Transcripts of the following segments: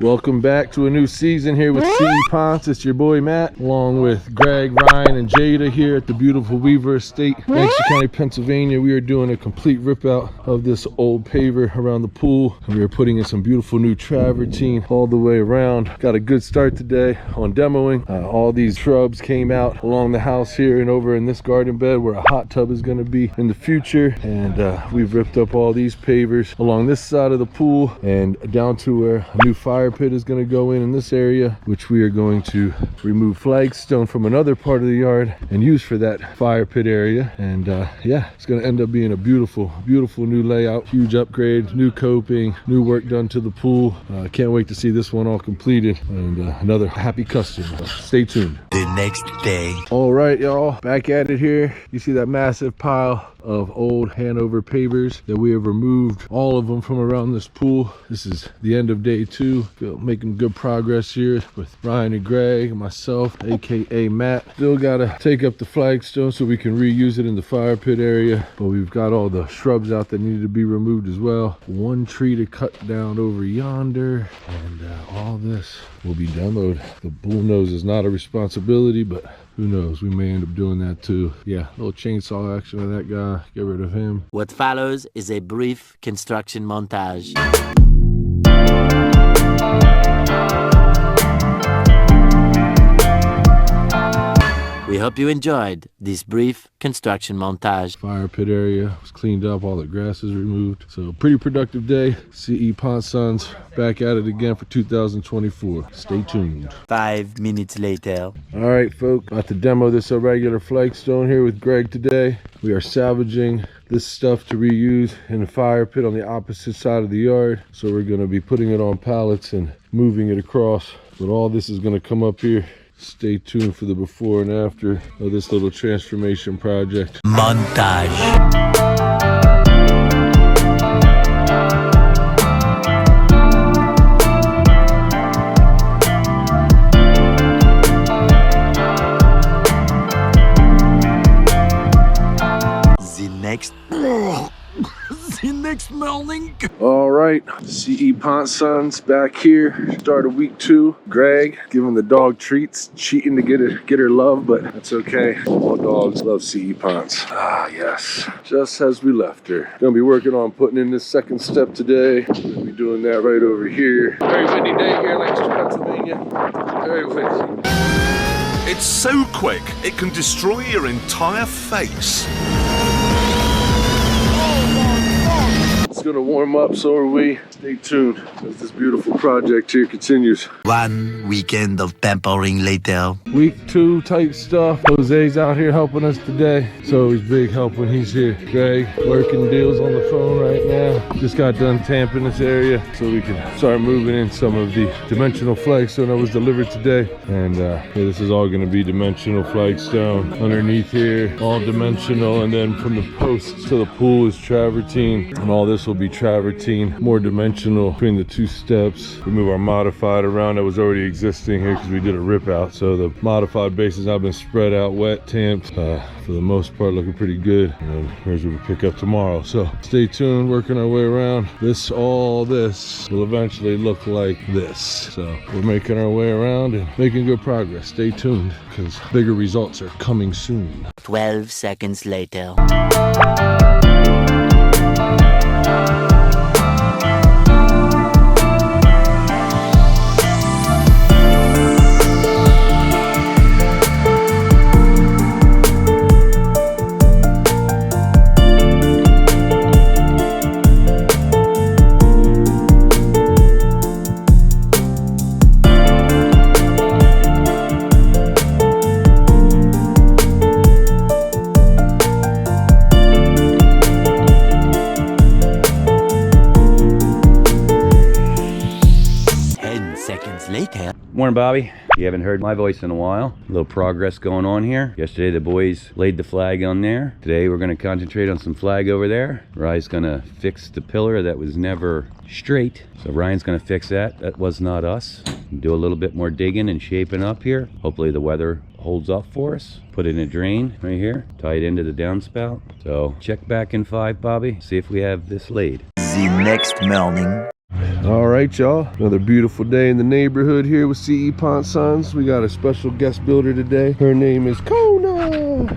Welcome back to a new season here with CE Ponce. It's your boy Matt, along with Greg, Ryan, and Jada here at the beautiful Weaver Estate, Lancaster County, Pennsylvania. We are doing a complete rip out of this old paver around the pool, and we are putting in some beautiful new travertine all the way around. Got a good start today on demoing. All these shrubs came out along the house here and over in this garden bed where a hot tub is going to be in the future, and we've ripped up all these pavers along this side of the pool and down to where a new fire pit is going to go in this area, which we are going to remove flagstone from another part of the yard and use for that fire pit area. And yeah, it's going to end up being a beautiful new layout, huge upgrade, new coping, new work done to the pool. Can't wait to see this one all completed, and another happy customer. Stay tuned. The next day. All right, y'all, back at it here. You see that massive pile of old Hanover pavers that we have removed all of them from around this pool. This is the end of day 2. Making good progress here with Ryan and Greg and myself, aka Matt. Still gotta take up the flagstone so we can reuse it in the fire pit area, but we've got all the shrubs out that needed to be removed as well. One tree to cut down over yonder, and all this will be demoed. The bull nose is not a responsibility, but who knows, we may end up doing that too. Yeah, little chainsaw action on that guy, get rid of him. What follows is a brief construction montage. We hope you enjoyed this brief construction montage. Fire pit area was cleaned up, all the grass is removed. So pretty productive day. CE Ponce Sons back at it again for 2024. Stay tuned. 5 minutes later. All right, folks, about to demo this irregular flagstone here with Greg today. We are salvaging this stuff to reuse in the fire pit on the opposite side of the yard. So we're gonna be putting it on pallets and moving it across. But all this is gonna come up here. Stay tuned for the before and after of this little transformation project. Montage. The next morning. All right, CE Ponce Sons back here. Start of week 2. Greg giving the dog treats, cheating to get her love, but that's okay. All dogs love CE Ponce. Ah, yes. Just as we left her. Gonna be working on putting in this second step today. Gonna be doing that right over here. Very windy day here in Lancaster, Pennsylvania. Very windy. It's so quick, it can destroy your entire face. It's gonna warm up, so are we. Stay tuned as this beautiful project here continues. 1 weekend of pampering later. Week 2 type stuff. Jose's out here helping us today. It's always big help when he's here. Greg working deals on the phone right now. Just got done tamping this area so we can start moving in some of the dimensional flagstone that was delivered today. And yeah, this is all gonna be dimensional flagstone underneath here, all dimensional, and then from the posts to the pool is travertine, and all this will be travertine, more dimensional between the 2 steps. Remove our modified around that was already existing here because we did a rip out. So the modified bases have been spread out, wet, tamped, for the most part looking pretty good. And then here's what we pick up tomorrow. So stay tuned, working our way around. All this will eventually look like this. So we're making our way around and making good progress. Stay tuned because bigger results are coming soon. 12 seconds later. Later. Morning, Bobby. You haven't heard my voice in a while. A little progress going on here. Yesterday the boys laid the flag on there. Today we're going to concentrate on some flag over there. Ryan's going to fix the pillar that was never straight. So Ryan's going to fix that. That was not us. Do a little bit more digging and shaping up here. Hopefully the weather holds up for us. Put in a drain right here. Tie it into the downspout. So check back in 5, Bobby. See if we have this laid. The next morning. All right, y'all. Another beautiful day in the neighborhood here with CE Pont Sons. We got a special guest builder today. Her name is Kona.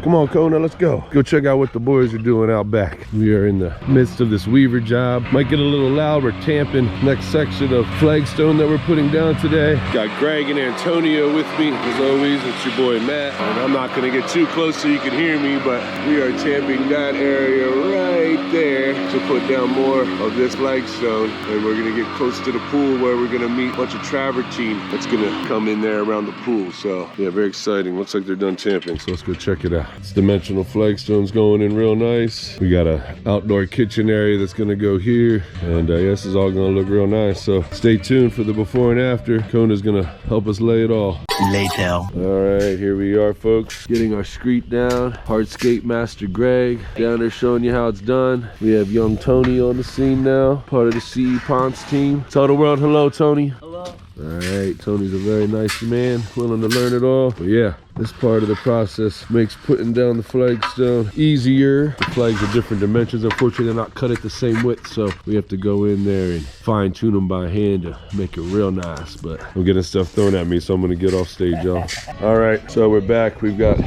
Come on, Kona, let's go. Go check out what the boys are doing out back. We are in the midst of this weaver job. Might get a little loud. We're tamping next section of flagstone that we're putting down today. Got Greg and Antonio with me. As always, it's your boy Matt. And I'm not gonna get too close so you can hear me, but we are tamping that area right there to put down more of this flagstone. And we're gonna get close to the pool where we're gonna meet a bunch of travertine that's gonna come in there around the pool. So yeah, very exciting. Looks like they're done tamping, so let's go check it out. It's dimensional flagstone's going in real nice. We got a outdoor kitchen area that's gonna go here, and yeah, this is all gonna look real nice. So stay tuned for the before and after. Kona's gonna help us lay it all. Later. All right, here we are, folks. Getting our screed down. Hardscape master Greg down there showing you how it's done. We have young Tony on the scene now, part of the CE Ponts team. Tell the world hello, Tony. Hello. All right, Tony's a very nice man, willing to learn it all. But yeah, this part of the process makes putting down the flagstone easier. The flags are different dimensions. Unfortunately, they're not cut at the same width, so we have to go in there and fine tune them by hand to make it real nice. But I'm getting stuff thrown at me, so I'm gonna get off stage, y'all. All right, so we're back. We've got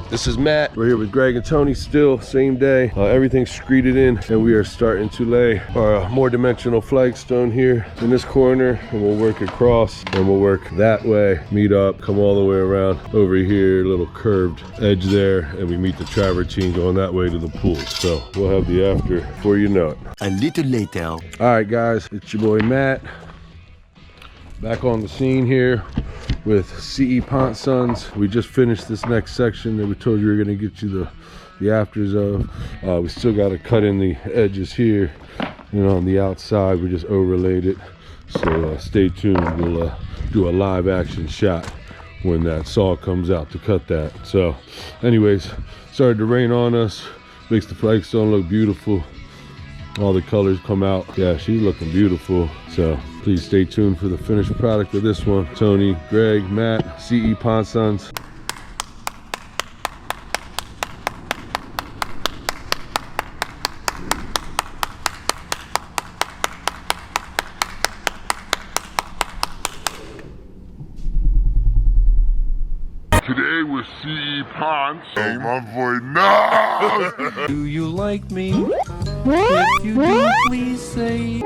this is Matt. We're here with Greg and Tony still, same day. Everything's screeded in, and we are starting to lay our more dimensional flagstone here in this corner, and we'll work across, and we'll work that way, meet up, come all the way around over here, little curved edge there, and we meet the travertine going that way to the pool. So we'll have the after before you know it. A little later. All right, guys, it's your boy Matt. Back on the scene here with CE Pont Sons. We just finished this next section that we told you we were gonna get you the afters of. We still gotta cut in the edges here, and on the outside we just overlaid it. So stay tuned, we'll do a live action shot when that saw comes out to cut that. So anyways, started to rain on us, makes the flagstone look beautiful. All the colors come out. Yeah, she's looking beautiful. So please stay tuned for the finished product of this one. Tony, Greg, Matt, CE Pont Sons. Today with CE Ponts. Oh my boy, no! Do you like me? If you do, please say.